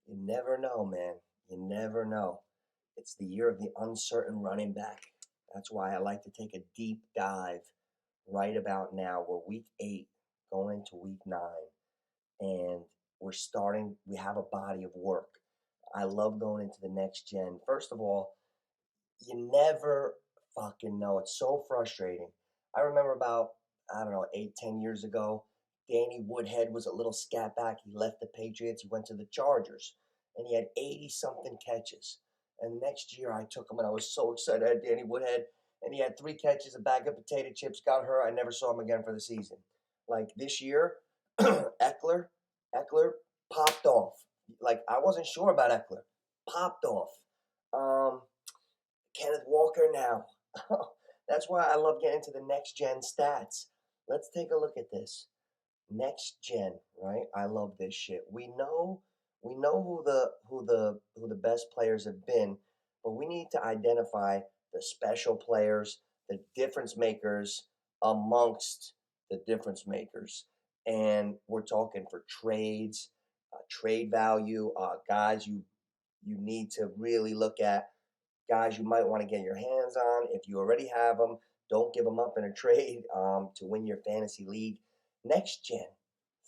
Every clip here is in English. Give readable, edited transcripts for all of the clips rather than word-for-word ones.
You never know, man. You never know. It's the year of the uncertain running back. That's why I like to take a deep dive right about now. We're week 8 going into week 9, and we have a body of work. I love going into the next gen. First of all, you never fucking know. It's so frustrating. I remember about, I don't know, 8, 10 years ago, Danny Woodhead was a little scat back. He left the Patriots. He went to the Chargers, and he had 80 something catches. And next year I took him, and I was so excited. I had Danny Woodhead, and he had 3 catches, a bag of potato chips, got hurt. I never saw him again for the season. Like this year, Eckler popped off. Like I wasn't sure about Eckler. Popped off. Um, Kenneth Walker now. That's why I love getting to the next gen stats. Let's take a look at this. Next gen, right? I love this shit. We know who the best players have been, but we need to identify the special players, the difference makers amongst the difference makers. And we're talking for trades, trade value, guys you need to really look at, guys you might want to get your hands on. If you already have them, don't give them up in a trade to win your fantasy league. Next gen,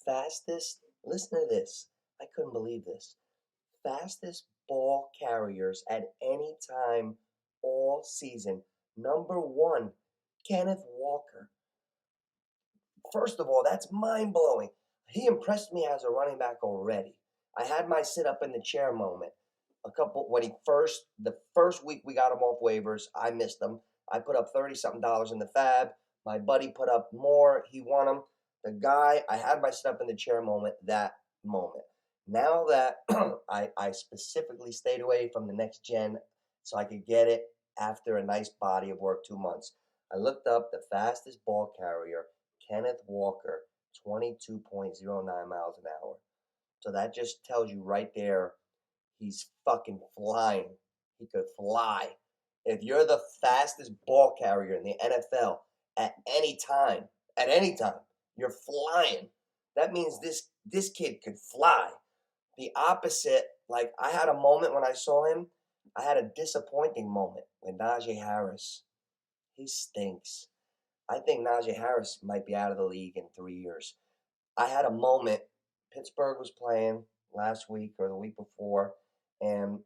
fastest, listen to this. I couldn't believe this. Fastest ball carriers at any time all season. Number 1, Kenneth Walker. First of all, that's mind blowing. He impressed me as a running back already. I had my sit up in the chair moment. The first week we got him off waivers, I missed him. I put up 30 something dollars in the fab. My buddy put up more. He won him. The guy, I had my sit up in the chair moment that moment. Now that I specifically stayed away from the next gen so I could get it after a nice body of work, 2 months, I looked up the fastest ball carrier, Kenneth Walker, 22.09 miles an hour. So that just tells you right there, he's fucking flying. He could fly. If you're the fastest ball carrier in the NFL at any time, you're flying. That means this kid could fly. The opposite, like I had a moment when I saw him, I had a disappointing moment with Najee Harris. He stinks. I think Najee Harris might be out of the league in 3 years. I had a moment. Pittsburgh was playing last week or the week before, and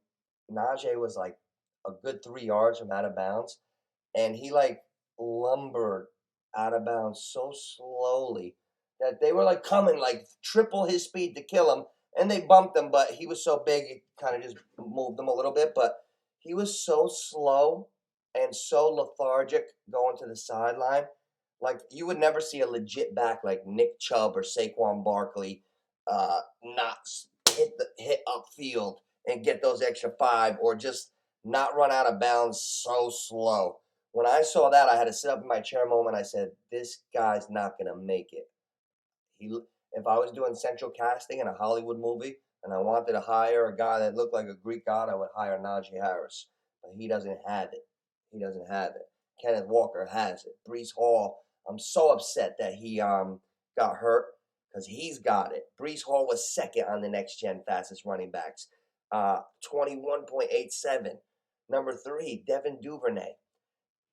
Najee was like a good 3 yards from out of bounds, and he like lumbered out of bounds so slowly that they were like coming like triple his speed to kill him, and they bumped him, but he was so big it kind of just moved him a little bit, but he was so slow and so lethargic going to the sideline. Like you would never see a legit back like Nick Chubb or Saquon Barkley not hit upfield and get those extra 5, or just not run out of bounds so slow. When I saw that, I had to sit up in my chair moment. I said, "This guy's not gonna make it." If I was doing central casting in a Hollywood movie and I wanted to hire a guy that looked like a Greek god, I would hire Najee Harris. But he doesn't have it. He doesn't have it. Kenneth Walker has it. Brees Hall, I'm so upset that he got hurt because he's got it. Brees Hall was second on the next gen fastest running backs. 21.87. Number 3, Devin Duvernay.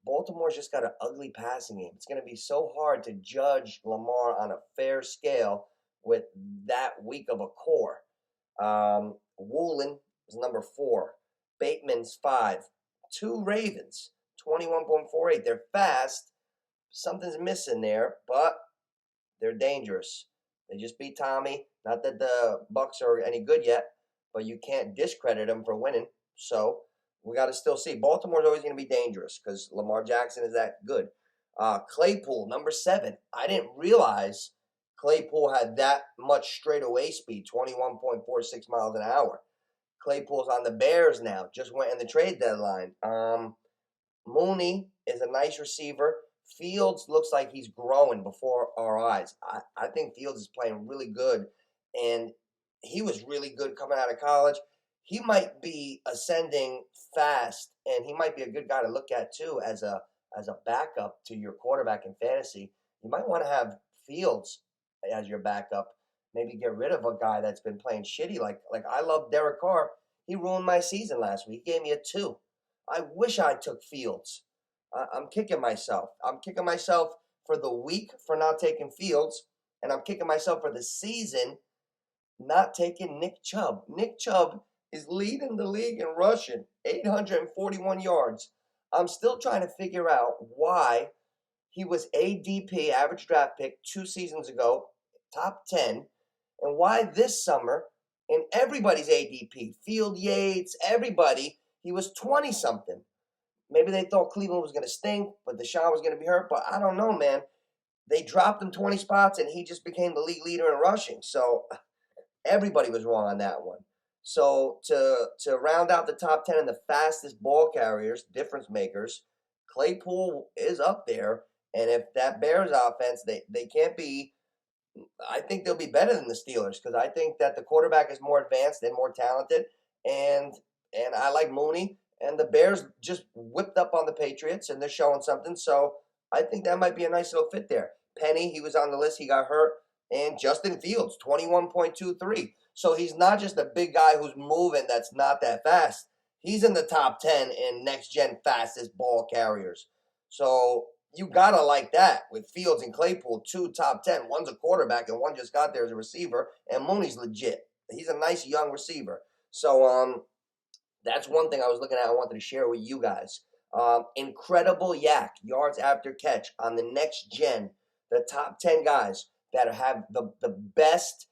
Baltimore's just got an ugly passing game. It's going to be so hard to judge Lamar on a fair scale with that weak of a core. Woolen is number 4. Bateman's 5. 2 Ravens, 21.48. They're fast. Something's missing there, but they're dangerous. They just beat Tommy. Not that the Bucks are any good yet, but you can't discredit them for winning. So we got to still see. Baltimore's always going to be dangerous because Lamar Jackson is that good. Claypool, number 7. I didn't realize Claypool had that much straightaway speed, 21.46 miles an hour. Claypool's on the Bears now. Just went in the trade deadline. Mooney is a nice receiver. Fields looks like he's growing before our eyes. I think Fields is playing really good, and he was really good coming out of college. He might be ascending fast, and he might be a good guy to look at too as a backup to your quarterback in fantasy. You might want to have Fields as your backup maybe get rid of a guy that's been playing shitty. Like I love Derek Carr. He ruined my season last week. He gave me a 2. I wish I took Fields. I'm kicking myself. I'm kicking myself for the week for not taking Fields, and I'm kicking myself for the season not taking Nick Chubb. Nick Chubb is leading the league in rushing, 841 yards. I'm still trying to figure out why he was ADP, average draft pick, 2 seasons ago, top 10, and why this summer, in everybody's ADP, Field Yates, everybody, he was 20-something. Maybe they thought Cleveland was going to stink, but Deshaun was going to be hurt, but I don't know, man. They dropped him 20 spots, and he just became the league leader in rushing. So everybody was wrong on that one. So to round out the top 10 and the fastest ball carriers, difference makers, Claypool is up there. And if that Bears offense, they can't be, I think they'll be better than the Steelers because I think that the quarterback is more advanced and more talented. And I like Mooney. And the Bears just whipped up on the Patriots, and they're showing something. So I think that might be a nice little fit there. Penny, he was on the list. He got hurt. And Justin Fields, 21.23. So he's not just a big guy who's moving that's not that fast. He's in the top 10 in next-gen fastest ball carriers. So you got to like that with Fields and Claypool, 2 top 10. One's a quarterback, and one just got there as a receiver. And Mooney's legit. He's a nice young receiver. So that's one thing I was looking at I wanted to share with you guys. Incredible yak, yards after catch on the next gen. The top 10 guys that have the best,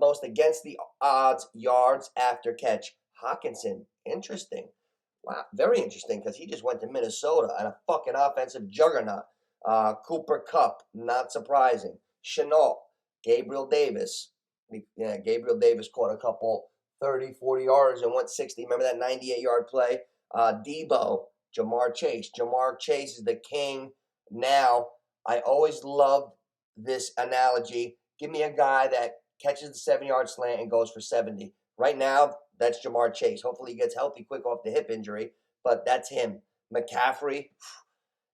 most against the odds yards after catch. Hawkinson, interesting. Wow, very interesting because he just went to Minnesota and a fucking offensive juggernaut. Cooper Kupp, not surprising. Chenault, Gabriel Davis. Yeah, Gabriel Davis caught a couple 30, 40 yards and went 60. Remember that 98-yard play? Debo, Jamar Chase. Jamar Chase is the king now. I always loved this analogy. Give me a guy that catches the 7-yard slant and goes for 70. Right now, that's Jamar Chase. Hopefully he gets healthy quick off the hip injury, but that's him. McCaffrey,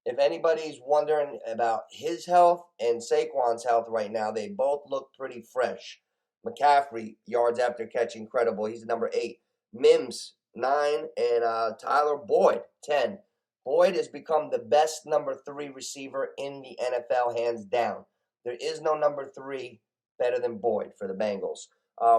if anybody's wondering about his health and Saquon's health right now, they both look pretty fresh. McCaffrey, yards after catch, incredible. He's number 8. Mims, 9. And Tyler Boyd, 10. Boyd has become the best number 3 receiver in the NFL, hands down. There is no number 3 better than Boyd for the Bengals.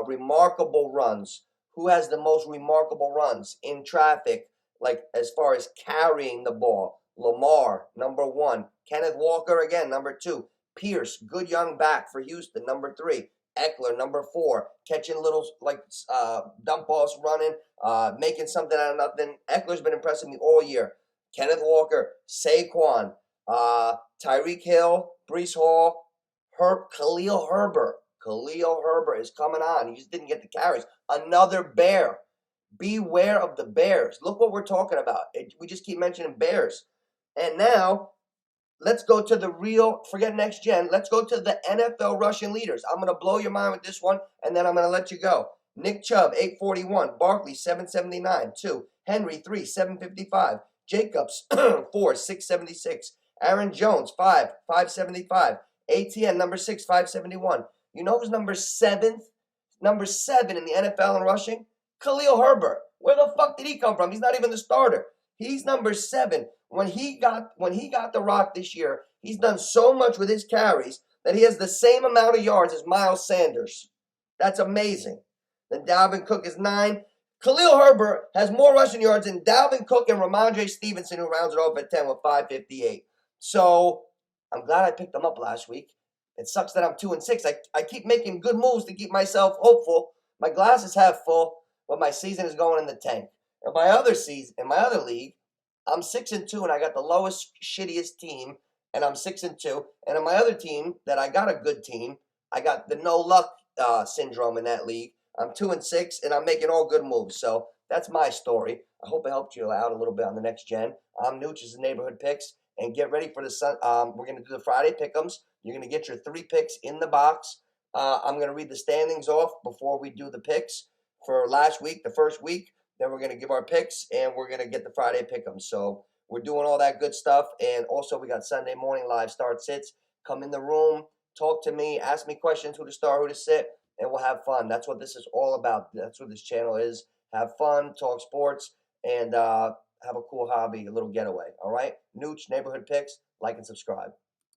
Remarkable runs. Who has the most remarkable runs in traffic, like as far as carrying the ball? Lamar, number 1. Kenneth Walker, again, number 2. Pierce, good young back for Houston, number 3. Eckler, number 4, catching little dump balls, running, making something out of nothing. Eckler's been impressing me all year. Kenneth Walker, Saquon, Tyreek Hill, Breece Hall, Khalil Herbert. Khalil Herbert is coming on. He just didn't get the carries. Another Bear. Beware of the Bears. Look what we're talking about. We just keep mentioning Bears. And now, let's go to the real, forget next gen, let's go to the NFL rushing leaders. I'm going to blow your mind with this one, and then I'm going to let you go. Nick Chubb, 841. Barkley, 779. 2. Henry, 3, 755. Jacobs, 4, 676. Aaron Jones, 5, 575. ATN, number 6, 571. You know who's number 7th? Number 7 in the NFL in rushing? Khalil Herbert. Where the fuck did he come from? He's not even the starter. He's number 7. When he got the rock this year, he's done so much with his carries that he has the same amount of yards as Miles Sanders. That's amazing. Then Dalvin Cook is 9. Khalil Herbert has more rushing yards than Dalvin Cook and Ramondre Stevenson, who rounds it off at 10 with 558. So I'm glad I picked him up last week. It sucks that I'm 2-6. I keep making good moves to keep myself hopeful. My glass is half full, but my season is going in the tank. In my other league, I'm 6-2, and I got the lowest, shittiest team, and I'm 6-2. And in my other team, that I got a good team, I got the no luck syndrome in that league. I'm 2-6, and I'm making all good moves. So that's my story. I hope it helped you out a little bit on the next gen. I'm NOOCH is the neighborhood picks, and get ready for the sun. We're going to do the Friday pick'ems. You're going to get your 3 picks in the box. I'm going to read the standings off before we do the picks for last week, the first week. Then we're going to give our picks, and we're going to get the Friday pick'ems. So we're doing all that good stuff. And also we got Sunday morning live start sits. Come in the room. talk to me, ask me questions, who to start, who to sit, and we'll have fun. That's what this is all about. That's what this channel is. Have fun, talk sports, and have a cool hobby, a little getaway. All right? Nooch, Neighborhood Picks, like and subscribe.